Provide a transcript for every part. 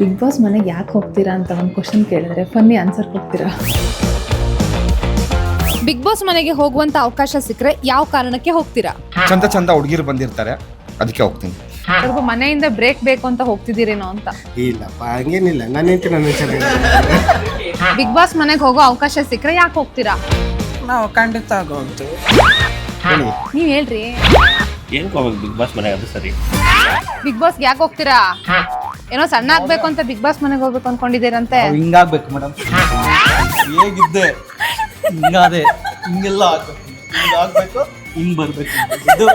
Big Boss ಮನೆಗೆ ಯಾಕೆ ಹೋಗ್ತೀರಾ ಅಂತ ಒಂದು ಕ್ವಶನ್ ಕೇಳಿದ್ರೆ ಫನ್ನಿ ಆನ್ಸರ್ ಕೊಡ್ತೀರಾ? ಬಿಗ್ ಬಾಸ್ ಮನೆಗೆ ಹೋಗುವಂತ ಅವಕಾಶ ಸಿಕ್ಕರೆ ಯಾವ ಕಾರಣಕ್ಕೆ ಹೋಗ್ತೀರಾ? ಚಂದ ಚಂದ ಹುಡುಗಿರು ಬಂದಿರ್ತಾರೆ, ಅದಕ್ಕೆ ಹೋಗ್ತೀನಿ. ಸ್ವಲ್ಪ ಮನೆಯಿಂದ ಬ್ರೇಕ್ ಬೇಕು ಅಂತ ಹೋಗ್ತಿದ್ದೀರೇನೋ ಅಂತ. ಇಲ್ಲಪ್ಪ ಹಂಗೇನಿಲ್ಲ, ನನ್ನ ಹೆಂಡತಿ ನನ್ನ ಚೆನ್ನಾಗಿ. ಬಿಗ್ ಬಾಸ್ ಮನೆಗೆ ಹೋಗೋ ಅವಕಾಶ ಸಿಕ್ಕರೆ ಯಾಕೆ ಹೋಗ್ತೀರಾ? ನಾವು ಖಂಡಿತ ಹೋಗ್ತೀವಿ. ನೀವ್ ಹೇಳ್ರಿ. ಏನಕ್ಕೆ ಹೋಗ್ಬೇಕು ಬಿಗ್ ಬಾಸ್ ಮನೆಗೆ? ಅದು ಸರಿ. ಬಿಗ್ ಬಾಸ್ಗೆ ಯಾಕೆ ಹೋಗ್ತೀರಾ? ಏನೋ ಸಣ್ಣ ಆಗ್ಬೇಕು ಅಂತ ಬಿಗ್ ಬಾಸ್ ಮನೆಗೆ ಹೋಗ್ಬೇಕು ಅನ್ಕೊಂಡಿದ್ದೀರಂತೆ. ಹಿಂಗಾಗ್ಬೇಕು ಮೇಡಮ್, ಹೇಗಿದ್ದೆ ಹಿಂಗಾದೆ, ಹಿಂಗೆಲ್ಲ ಹಿಂಗಾಗ್ಬೇಕು, ಹಿಂಗ್ ಬರ್ಬೇಕು. ಇದು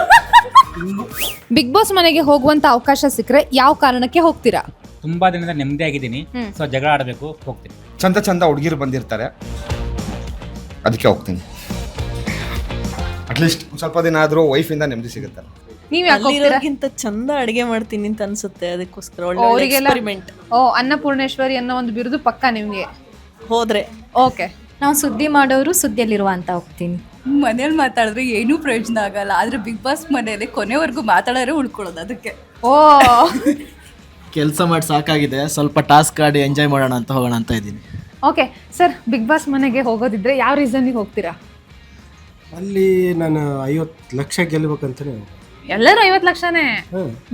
ಬಿಗ್ ಬಾಸ್ ಮನೆಗೆ ಹೋಗುವಂತ ಅವಕಾಶ ಸಿಕ್ಕರೆ ಯಾವ ಕಾರಣಕ್ಕೆ ಹೋಗ್ತೀರಾ? ತುಂಬಾ ದಿನದ ನೆಮ್ಮದಿ ಆಗಿದ್ದೀನಿ, ಸೊ ಜಗಳ ಆಡಬೇಕು, ಹೋಗ್ತೀನಿ. ಚಂದ ಚಂದ ಹುಡುಗಿರು ಬಂದಿರ್ತಾರೆ, ಅದಕ್ಕೆ ಹೋಗ್ತೀನಿ. ಅಟ್ಲೀಸ್ಟ್ ಸ್ವಲ್ಪ ದಿನ ಆದರೂ ವೈಫಿಂದ ನೆಮ್ಮದಿ ಸಿಗುತ್ತೆ. ನೀವ್ ಯಾಕೆ ಹೋಗ್ತೀರಾ? ಅಲ್ಲಿರೋರ್ಗಿಂತ ಚಂದ ಅಡಿಗೆ ಮಾಡ್ತೀನಿ ಅಂತ ಅನ್ಸುತ್ತೆ, ಅದಕ್ಕೋಸ್ಕರ ಒಳ್ಳೆ ಅವರಿಗೆಲ್ಲ ಎಕ್ಸ್ಪೆರಿಮೆಂಟ್. ಓ, ಅನ್ನಪೂರ್ಣೇಶ್ವರಿ ಅನ್ನೋ ಒಂದು ಬಿರುದು ಪಕ್ಕ ನಿಮ್ಗೆ. ಹೋದ್ರೆ ಓಕೆ, ನಾವು ಸುದ್ದಿ ಮಾಡೋರು ಸುದ್ದಿಯಲ್ಲಿರುವ ಅಂತ ಹೋಗ್ತೀನಿ. ಮನೇಲಿ ಮಾತಾಡಿದ್ರೆ ಏನೂ ಪ್ರಯೋಜನ ಆಗಲ್ಲ, ಆದ್ರೆ ಬಿಗ್ ಬಾಸ್ ಮನೆಯಲ್ಲಿ ಕೊನೆವರೆಗೂ ಮಾತಾಡೋರೆ ಉಳ್ಕೊಳ್ಳೋದು. ಅದಕ್ಕೆ ಓ ಕೆಲಸ ಮಾಡಿ ಸಾಕಾಗಿದೆ, ಸ್ವಲ್ಪ ಟಾಸ್ಕ್ ಆಡಿ ಎಂಜಾಯ್ ಮಾಡೋಣ ಅಂತ ಹೋಗೋಣ ಅಂತ ಇದ್ದೀನಿ. ಓಕೆ ಸರ್, ಬಿಗ್ ಬಾಸ್ ಮನೆಗೆ ಹೋಗೋದಿದ್ರೆ ಯಾವ ರೀಸನ್ಗೆ ಹೋಗ್ತೀರಾ? ಅಲ್ಲಿ ನಾನು 50 ಲಕ್ಷ ಗೆಲ್ಲಬೇಕಂತಾನೆ. ಎಲ್ಲರೂ 50 ಲಕ್ಷನೇ,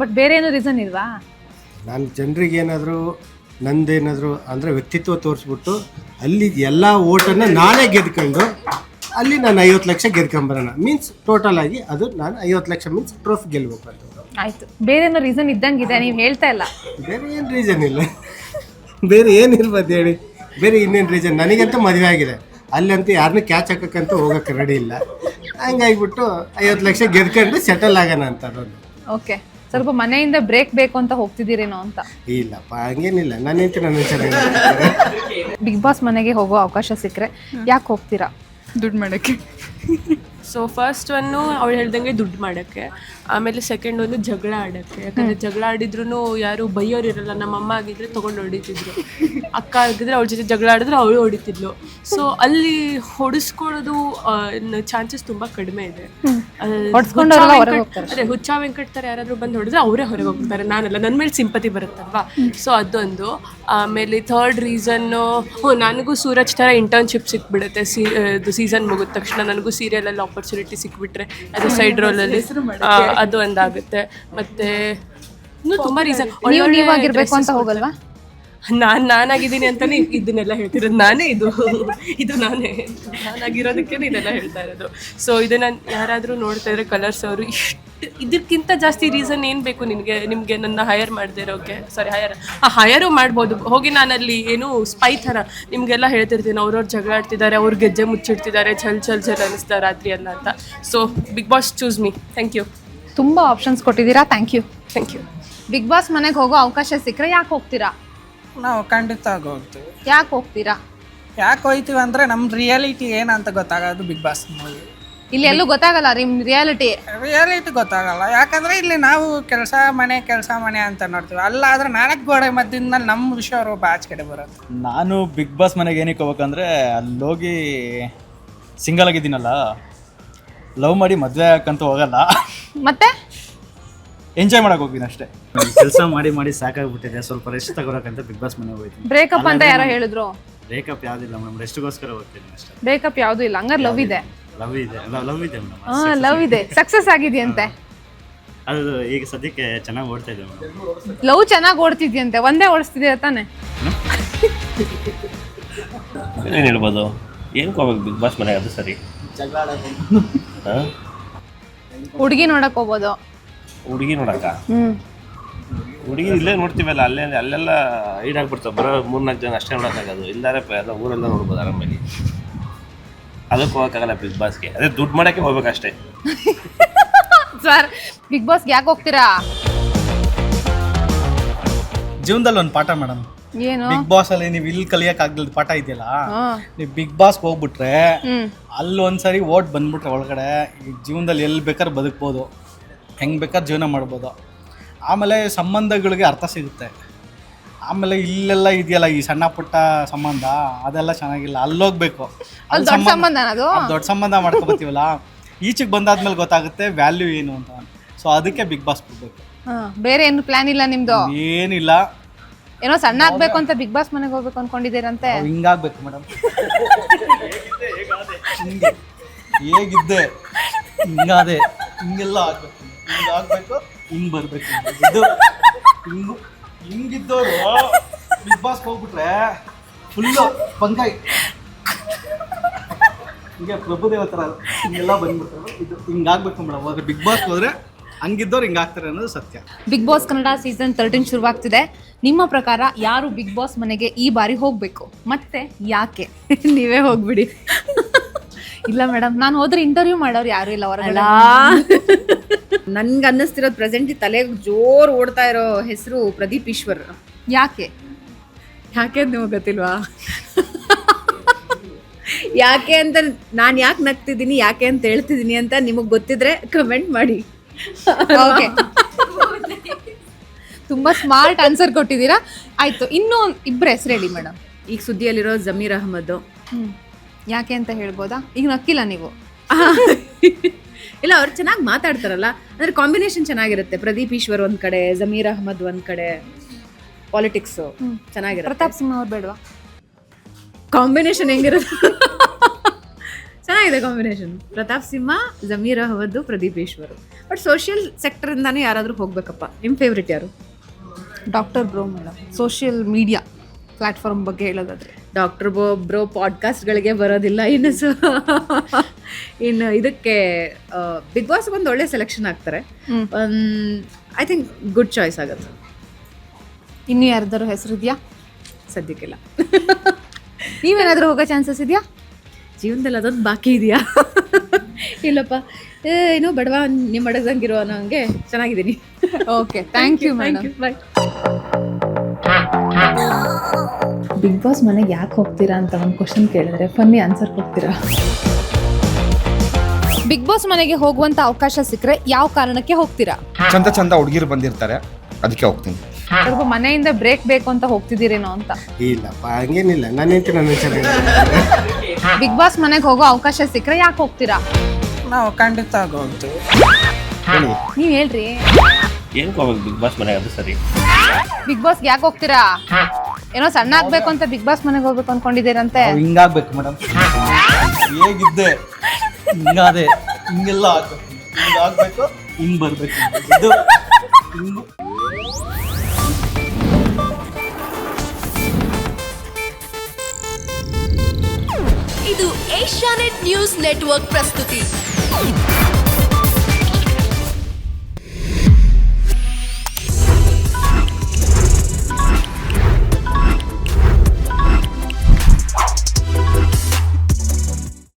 ಬಟ್ ಬೇರೆ ಏನೋ ರೀಸನ್ ಇಲ್ವಾ? ನಾನು ಜನರಿಗೆ ಏನಾದರೂ ನಂದೇನಾದರೂ ಅಂದರೆ ವ್ಯಕ್ತಿತ್ವ ತೋರಿಸ್ಬಿಟ್ಟು ಅಲ್ಲಿ ಎಲ್ಲ ಓಟನ್ನು ನಾನೇ ಗೆದ್ಕೊಂಡು ಅಲ್ಲಿ ನಾನು 50 ಲಕ್ಷ ಗೆದ್ಕೊಂಬರೋಣ ಮೀನ್ಸ್ ಟೋಟಲ್ ಆಗಿ ಅದು ನಾನು 50 ಲಕ್ಷ ಮೀನ್ಸ್ ಟ್ರೋಫಿ ಗೆಲ್ಬೇಕು ಅಂತ. ಆಯ್ತು, ಬೇರೆ ಏನೋ ರೀಸನ್ ಇದ್ದಂಗಿದೆ, ನೀವು ಹೇಳ್ತಾ ಇಲ್ಲ. ಬೇರೆ ಏನು ರೀಸನ್ ಇಲ್ಲ, ಬೇರೆ ಏನಿರ್ಬೋದು ಹೇಳಿ, ಬೇರೆ ಇನ್ನೇನು ರೀಸನ್? ನನಗಂತೂ ಮದುವೆ ಆಗಿದೆ, ಅಲ್ಲಂತೂ ಯಾರನ್ನೂ ಕ್ಯಾಚ್ ಹಾಕೋಕ್ಕಂತೂ ಹೋಗೋಕ್ಕೆ ರೆಡಿ ಇಲ್ಲ. ಹಂಗಾಗಿಬಿಟ್ಟು 50 ಲಕ್ಷ ಗೆದ್ಕೊಂಡು ಸೆಟಲ್ ಆಗೋಣ ಅಂತ ಅದೊಂದು. ಓಕೆ, ಸ್ವಲ್ಪ ಮನೆಯಿಂದ ಬ್ರೇಕ್ ಬೇಕು ಅಂತ ಹೋಗ್ತಿದ್ದೀರೇನೋ ಅಂತ. ಇಲ್ಲಪ್ಪ ಹಂಗೇನಿಲ್ಲ, ನನ್ನ ಹೆಂಡತಿ ನನ್ನ ಚೆನ್ನಾಗಿ. ಬಿಗ್ ಬಾಸ್ ಮನೆಗೆ ಹೋಗೋ ಅವಕಾಶ ಸಿಕ್ಕರೆ ಯಾಕೆ ಹೋಗ್ತೀರಾ? ದುಡ್ಡು ಮಾಡೋಕ್ಕೆ. ಸೊ ಫಸ್ಟ್ ಒನ್ನು ಅವಳು ಹೇಳ್ದಂಗೆ ದುಡ್ಡು ಮಾಡೋಕ್ಕೆ, ಆಮೇಲೆ ಸೆಕೆಂಡ್ ಒಂದು ಜಗಳ ಆಡೋಕ್ಕೆ. ಯಾಕಂದರೆ ಜಗಳ ಆಡಿದ್ರು ಯಾರು ಬೈಯೋರು ಇರಲ್ಲ. ನಮ್ಮಮ್ಮ ಆಗಿದ್ರೆ ತೊಗೊಂಡು ಹೊಡಿತಿದ್ರು, ಅಕ್ಕ ಆಗಿದ್ರೆ ಅವಳ ಜೊತೆ ಜಗಳ ಆಡಿದ್ರೆ ಅವಳು ಹೊಡಿತಿದ್ಲು. ಸೊ ಅಲ್ಲಿ ಹೊಡಿಸ್ಕೊಳ್ಳೋದು ಚಾನ್ಸಸ್ ತುಂಬ ಕಡಿಮೆ ಇದೆ. ಅದೇ ಹುಚ್ಚ ವೆಂಕಟ್ ಥರ ಯಾರಾದರೂ ಬಂದು ಹೊಡೆದ್ರೆ ಅವರೇ ಹೊರಗೆ ಹೋಗ್ತಾರೆ, ನಾನಲ್ಲ, ನನ್ನ ಮೇಲೆ ಸಿಂಪತಿ ಬರುತ್ತಲ್ವಾ. ಸೊ ಅದೊಂದು. ಆಮೇಲೆ ಥರ್ಡ್ ರೀಸನ್ನು, ನನಗೂ ಸೂರಜ್ ಥರ ಇಂಟರ್ನ್ಶಿಪ್ ಸಿಕ್ಬಿಡುತ್ತೆ. ಸೀಸನ್ ಮುಗಿದ ತಕ್ಷಣ ನನಗೂ ಸೀರಿಯಲಲ್ಲಿ ಆಪರ್ಚುನಿಟಿ ಸಿಕ್ಬಿಟ್ರೆ ಅದು ಸೈಡ್ ರೋಲಲ್ಲಿ, ಅದು ಒಂದಾಗುತ್ತೆ. ಮತ್ತೆ ಇನ್ನೂ ತುಂಬ ರೀಸನ್. ನೀವಾಗಿರ್ಬೇಕು ಅಂತ ಹೋಗಲ್ವಾ? ನಾನಾಗಿದ್ದೀನಿ ಅಂತಲೇ ಇದನ್ನೆಲ್ಲ ಹೇಳ್ತಿರೋದು. ನಾನೇ ಇದು ನಾನಾಗಿರೋದಕ್ಕೆ ಇದೆಲ್ಲ ಹೇಳ್ತಾ ಇರೋದು. ಸೊ ಇದನ್ನು ಯಾರಾದರೂ ನೋಡ್ತಾ ಇದ್ರೆ ಕಲರ್ಸ್ ಅವರು ಇದಕ್ಕಿಂತ ಜಾಸ್ತಿ ರೀಸನ್ ಏನು ಬೇಕು ನಿಮಗೆ ನನ್ನ ಹೈಯರ್ ಮಾಡದೇ ಇರೋಕ್ಕೆ? ಹೈಯರು ಮಾಡ್ಬೋದು ಹೋಗಿ. ನಾನಲ್ಲಿ ಏನು ಸ್ಪೈ ಥರ ನಿಮಗೆಲ್ಲ ಹೇಳ್ತಿರ್ತೀನಿ, ಅವ್ರವ್ರು ಜಗಳ ಆಡ್ತಿದ್ದಾರೆ, ಅವ್ರು ಗೆಜ್ಜೆ ಮುಚ್ಚಿಡ್ತಿದ್ದಾರೆ, ಚಲ್ ಅನ್ನಿಸ್ತಾ ರಾತ್ರಿ ಎಲ್ಲ ಅಂತ. So Bigg Boss choose me. Thank you. ತುಂಬ ಆಪ್ಷನ್ಸ್ ಕೊಟ್ಟಿದ್ದೀರಾ, thank you. Thank you. Bigg Boss ಮನೆಗೆ ಹೋಗೋ ಅವಕಾಶ ಸಿಕ್ಕರೆ ಯಾಕೆ ಹೋಗ್ತೀರಾ? ನಾವು ಖಂಡಿತ ಹೋಗ್ತೀವಿ. ಯಾಕೆ ಹೋಗ್ತೀರಾ? ಯಾಕೆ ಹೋಗ್ತೀವಿ ಅಂದರೆ ನಮ್ಮ ರಿಯಾಲಿಟಿ ಏನಂತ ಗೊತ್ತಾಗೋದು ಬಿಗ್ ಬಾಸ್ ಮೂವಿ. ಇಲ್ಲಿ ಎಲ್ಲೂ ಗೊತ್ತಾಗಲ್ಲ ನಿಮ್ ರಿಯಾಲಿಟಿ ಗೊತ್ತಾಗಲ್ಲ, ಯಾಕಂದರೆ ಇಲ್ಲಿ ನಾವು ಕೆಲಸ ಮನೆ ಅಂತ ನೋಡ್ತೀವಿ. ಅಲ್ಲಾದ್ರೆ 4 ಗೋಡೆ ಮಧ್ಯದಿಂದ ನಮ್ಮ ವಿಷಯ ಒಬ್ಬ ಆಚೆ ಕಡೆ ಬರುತ್ತೆ. ನಾನು ಬಿಗ್ ಬಾಸ್ ಮನೆಗೆ ಏನಕ್ಕೆ ಹೋಗ್ಬೇಕಂದ್ರೆ ಅಲ್ಲೋಗಿ ಸಿಂಗಲ್ ಆಗಿದ್ದೀನಲ್ಲ, ಲವ್ ಮಾಡಿ ಮದುವೆ ಹಾಕಂತ ಹೋಗಲ್ಲ, ಮತ್ತೆ ಎಂಜಾಯ್ ಮಾಡಕ್ಕೆ ಹೋಗ್ತೀನಿ ಅಷ್ಟೇ. ಕೆಲಸ ಮಾಡಿ ಸಾಕಾಗ್ಬಿಟ್ಟಿದೆ, ಸ್ವಲ್ಪ ರೆಸ್ಟ್ ತಗೋಬೇಕಂತ ಬಿಗ್ ಬಾಸ್ ಮನೆಗೆ ಹೋಗ್ತೀನಿ. ಬ್ರೇಕಪ್ ಅಂತ ಯಾರೋ ಹೇಳಿದ್ರು? ಬ್ರೇಕಪ್ ಯಾವುದಿಲ್ಲ ಮೇಡಮ್, ರೆಸ್ಟ್ಗೋಸ್ಕರ ಹೋಗ್ತೀನಿ ಅಷ್ಟೇ. ಬ್ರೇಕಪ್ ಯಾವುದು ಇಲ್ಲ, ಹಂಗಾರೆ ಲವ್ ಇದೆ. ಲವ್ ಇದೆ ಮೇಡಮ್. ಲವ್ ಇದೆ, ಸಕ್ಸಸ್ ಆಗಿದೆಯಂತೆ. ಅದು ಈಗ ಸದ್ಯಕ್ಕೆ ಚೆನ್ನಾಗಿ ಓಡ್ತಾ ಇದೆ ಮೇಡಮ್. ಲವ್ ಚೆನ್ನಾಗಿ ಓಡ್ತಿದ್ಯಂತೆ, ಒಂದೇ ಓಡಿಸ್ತಿದ್ಯಾ ತಾನೆ? ಏನು ಹೇಳ್ಬೋದು? ಏನಕ್ಕೆ ಹೋಗ್ಬೇಕು ಬಿಗ್ ಬಾಸ್ ಮನೆಗೆ? ಅದು ಸರಿ. ಹುಡುಗಿ ನೋಡಕ್ ಹೋಗ್ಬೋದು. ಹುಡುಗಿ ನೋಡಕ್ಕ? ಹುಡುಗಿ ಇಲ್ಲೇ ನೋಡ್ತೀವಲ್ಲ, ಅಲ್ಲೆಲ್ಲ ಹೈಡ್ ಆಗ್ಬಿಡ್ತಾವೆ. ಬರೋ 3-4 ಜನ ಅಷ್ಟೇ ನೋಡೋಕ್ಕಾಗೋದು. ಇಲ್ಲಾರೆ ಎಲ್ಲ ಊರೆಲ್ಲ ನೋಡ್ಬೋದು ಆರಾಮಾಗಿ. ಅದಕ್ಕೆ ಹೋಗೋಕ್ಕಾಗಲ್ಲ ಬಿಗ್ ಬಾಸ್ಗೆ. ಅದೇ ದುಡ್ಡು ಮಾಡೋಕ್ಕೆ ಹೋಗ್ಬೇಕಷ್ಟೇ. ಸರ್, ಬಿಗ್ ಬಾಸ್ಗೆ ಯಾಕೆ ಹೋಗ್ತೀರಾ? ಜೀವನದಲ್ಲಿ ಒಂದು ಪಾಠ ಮೇಡಮ್. ಏನು? ಬಿಗ್ ಬಾಸ್ ಅಲ್ಲಿ ನೀವು ಇಲ್ಲಿ ಕಲಿಯಕ್ಕಾಗದ ಪಾಠ ಇದೆಯಲ್ಲ, ನೀವು ಬಿಗ್ ಬಾಸ್ ಹೋಗ್ಬಿಟ್ರೆ ಅಲ್ಲಿ ಒಂದ್ಸರಿ ಓಟ್ ಬಂದ್ಬಿಟ್ರೆ ಒಳಗಡೆ ಈ ಜೀವನದಲ್ಲಿ ಎಲ್ಲಿ ಬೇಕಾದ್ರೆ ಬದುಕ್ಬೋದು, ಹೆಂಗೆ ಬೇಕಾದ್ರೆ ಜೀವನ ಮಾಡ್ಬೋದು. ಆಮೇಲೆ ಸಂಬಂಧಗಳಿಗೆ ಅರ್ಥ ಸಿಗುತ್ತೆ. ಆಮೇಲೆ ಇಲ್ಲೆಲ್ಲ ಇದೆಯಲ್ಲ ಈ ಸಣ್ಣ ಪುಟ್ಟ ಸಂಬಂಧ, ಅದೆಲ್ಲ ಚೆನ್ನಾಗಿಲ್ಲ. ಅಲ್ಲೋಗ್ಬೇಕು, ಅಲ್ಲಿ ದೊಡ್ಡ ಸಂಬಂಧ ಮಾಡ್ಕೊಬತ್ತೀವಲ್ಲ, ಈಚೆಗೆ ಬಂದಾದ್ಮೇಲೆ ಗೊತ್ತಾಗುತ್ತೆ ವ್ಯಾಲ್ಯೂ ಏನು ಅಂತ. ಸೊ ಅದಕ್ಕೆ ಬಿಗ್ ಬಾಸ್ ಕೊಡ್ಬೇಕು. ಬೇರೆ ಏನು ಪ್ಲಾನ್ ಇಲ್ಲ ನಿಮ್ದು? ಏನಿಲ್ಲ, ಏನೋ ಸಣ್ಣ ಆಗ್ಬೇಕು ಅಂತ ಬಿಗ್ ಬಾಸ್ ಮನೆಗೆ ಹೋಗ್ಬೇಕು ಅನ್ಕೊಂಡಿದ್ದೀರಂತೆ. ನಾವು ಹಿಂಗಾಗ್ಬೇಕು ಮೇಡಮ್. ಹೇಗಿದ್ದೆ ಹಿಂಗಾದೆ, ಹಿಂಗೆಲ್ಲ ಆಗ್ಬೇಕು, ಹಿಂಗಾಗ್ಬೇಕು, ಹಿಂಗ್ ಬರ್ಬೇಕು. ಇದು ಹಿಂಗಿದ್ದವರು ಬಿಗ್ ಬಾಸ್ಗೆ ಹೋಗ್ಬಿಟ್ರೆ ಫುಲ್ಲು ಪಂಕಾಯಿ ಹಿಂಗೆ ಪ್ರಭುದೇವ ಥರ ಹಿಂಗೆಲ್ಲ ಬಂದ್ಬಿಡ್ತಾರೆ. ಇದು ಹಿಂಗಾಗ್ಬೇಕು ಮೇಡಮ್. ಹೋದ್ರೆ ಬಿಗ್ ಬಾಸ್ಗೆ ಹೋದ್ರೆ ಹಂಗಿದ್ದವ್ರು ಹಿಂಗಾಗ್ತಾರೆ ಅನ್ನೋದು ಸತ್ಯ. ಬಿಗ್ ಬಾಸ್ ಕನ್ನಡ ಸೀಸನ್ 13 ಶುರುವಾಗ್ತಿದೆ. ನಿಮ್ಮ ಪ್ರಕಾರ ಯಾರು ಬಿಗ್ ಬಾಸ್ ಮನೆಗೆ ಈ ಬಾರಿ ಹೋಗ್ಬೇಕು ಮತ್ತೆ ಯಾಕೆ? ನೀವೇ ಹೋಗ್ಬಿಡಿ. ಇಲ್ಲ ಮೇಡಮ್, ನಾನು ಹೋದ್ರೆ ಇಂಟರ್ವ್ಯೂ ಮಾಡೋರು ಯಾರು ಇಲ್ಲ ಹೊರಗಡೆ. ನನ್ಗೆ ಅನ್ನಿಸ್ತಿರೋದು ಪ್ರೆಸೆಂಟ್ ತಲೆಗೆ ಜೋರ್ ಓಡ್ತಾ ಇರೋ ಹೆಸರು ಪ್ರದೀಪ್ ಈಶ್ವರ್. ಯಾಕೆ? ಯಾಕೆ ಅಂತ ನಿಮಗೆ ಗೊತ್ತಿಲ್ವಾ? ಯಾಕೆ ಅಂತ ನಾನು ಯಾಕೆ ನಗ್ತಿದ್ದೀನಿ, ಯಾಕೆ ಅಂತ ಹೇಳ್ತಿದ್ದೀನಿ ಅಂತ ನಿಮಗೆ ಗೊತ್ತಿದ್ರೆ ಕಮೆಂಟ್ ಮಾಡಿ. ಓಕೆ, ತುಂಬಾ ಸ್ಮಾರ್ಟ್ ಆನ್ಸರ್ ಕೊಟ್ಟಿದ್ದೀರಾ. ಆಯ್ತು, ಇನ್ನೂ ಇಬ್ಬರ ಹೆಸರು ಹೇಳಿ ಮೇಡಮ್. ಈಗ ಸುದ್ದಿಯಲ್ಲಿರೋ ಜಮೀರ್ ಅಹಮದ್. ಯಾಕೆ ಅಂತ ಹೇಳ್ಬೋದಾ? ಈಗ ನಕ್ಕಿಲ್ಲ ನೀವು. ಇಲ್ಲ, ಅವ್ರು ಚೆನ್ನಾಗಿ ಮಾತಾಡ್ತಾರಲ್ಲ, ಅಂದ್ರೆ ಕಾಂಬಿನೇಷನ್ ಚೆನ್ನಾಗಿರುತ್ತೆ. ಪ್ರದೀಪ್ ಈಶ್ವರ್ ಒಂದ್ ಕಡೆ, ಜಮೀರ್ ಅಹಮದ್ ಒಂದ್ ಕಡೆ, ಪಾಲಿಟಿಕ್ಸ್ ಚೆನ್ನಾಗಿರುತ್ತೆ. ಪ್ರತಾಪ್ ಸಿಂಹ ಅವ್ರು ಬೇಡವಾ? ಕಾಂಬಿನೇಷನ್ ಹೆಂಗಿರುತ್ತೆ? ಚೆನ್ನಾಗಿದೆ combination. Pratap Simha, Zameer Ahmed, Pradeep Eshwar. But social sector ಇಂದಾನೆ ಯಾರಾದ್ರೂ ಹೋಗ್ಬೇಕಪ್ಪ. ನಿಮ್ ಫೇವ್ರೇಟ್ ಯಾರು? Doctor bro madam. Social media platform ಬಗ್ಗೆ ಹೇಳೋದಾದ್ರೆ ಡಾಕ್ಟರ್ ಬ್ರೋ ಪಾಡ್ಕಾಸ್ಟ್ಗಳಿಗೆ ಬರೋದಿಲ್ಲ. ಇನ್ನು ಇದಕ್ಕೆ ಬಿಗ್ ಬಾಸ್ ಒಂದು ಒಳ್ಳೆ ಸೆಲೆಕ್ಷನ್ ಆಗ್ತಾರೆ. ಐ ಥಿಂಕ್ ಗುಡ್ ಚಾಯ್ಸ್ ಆಗುತ್ತೆ. ಇನ್ನು ಯಾರ್ದಾರು ಹೆಸರು ಇದೆಯಾ? ಸದ್ಯಕ್ಕಿಲ್ಲ. ನೀವೇನಾದ್ರೂ ಹೋಗೋ ಚಾನ್ಸಸ್ ಇದೆಯಾ ಜೀವನದಲ್ಲಿ? ಅದೊಂದು ಬಾಕಿ ಇದೆಯಾ? ಇಲ್ಲಪ್ಪ, ಏನೋ ಬಡವ ನಿಮ್ಮ ಅಡಗಂಗಿರೋ ಅನ್ನೋಂಗೆ ಚೆನ್ನಾಗಿದ್ದೀನಿ. Okay, thank you madam. Bye. Bigg Boss ಮನೆಗೆ ಯಾಕೆ ಹೋಗ್ತೀರಾ ಅಂತ ಒಂದು ಕ್ವಶನ್ ಕೇಳಿದ್ರೆ ಫನ್ನಿ ಆನ್ಸರ್ ಕೊಡ್ತೀರಾ? ಬಿಗ್ ಬಾಸ್ ಮನೆಗೆ ಹೋಗುವಂತ ಅವಕಾಶ ಸಿಕ್ಕರೆ ಯಾವ ಕಾರಣಕ್ಕೆ ಹೋಗ್ತೀರಾ? ಚಂದ ಹುಡುಗಿರು ಬಂದಿರ್ತಾರೆ, ಅದಕ್ಕೆ ಹೋಗ್ತೀನಿ. ಸ್ವಲ್ಪ ಮನೆಯಿಂದ ಬ್ರೇಕ್ ಬೇಕು ಅಂತ ಹೋಗ್ತಿದ್ದೀರೇನೋ ಅಂತ. ಇಲ್ಲಪ್ಪ, ಹಂಗೇನಿಲ್ಲ. ನಾನೇಂತ ನನ್ನ ಬಿಗ್ ಬಾಸ್ ಮನೆಗೆ ಹೋಗೋ ಅವಕಾಶ ಸಿಕ್ಕರೆ ಯಾಕೆ ಹೋಗ್ತೀರಾ? ನಾವು ಖಂಡಿತ ಹೋಗ್ತೀವಿ. ನೀವ್ ಹೇಳ್ರಿ. ಏನಕ್ಕೆ ಹೋಗ್ಬೇಕು ಬಿಗ್ ಬಾಸ್ ಮನೆಗೆ? ಅದು ಸರಿ. ಬಿಗ್ ಬಾಸ್ಗೆ ಯಾಕೆ ಹೋಗ್ತೀರಾ? ಏನೋ ಸಣ್ಣ ಆಗ್ಬೇಕು ಅಂತ ಬಿಗ್ ಬಾಸ್ ಮನೆಗೆ ಹೋಗ್ಬೇಕು ಅನ್ಕೊಂಡಿದ್ದೀರಂತೆ. ನಾವು ಹಿಂಗಾಗ್ಬೇಕು ಮೇಡಮ್. ಹೇಗಿದ್ದೆ ಹಿಂಗಾದೆ, ಹಿಂಗೆಲ್ಲ ಆಗ್ಬೇಕು, ಹಿಂಗಾಗ್ಬೇಕು, ಹಿಂಗ್ ಬರ್ಬೇಕು. ಇದು ಇದು ಏಷ್ಯಾನೆಟ್ ನ್ಯೂಸ್ ನೆಟ್ವರ್ಕ್ ಪ್ರಸ್ತುತಿ.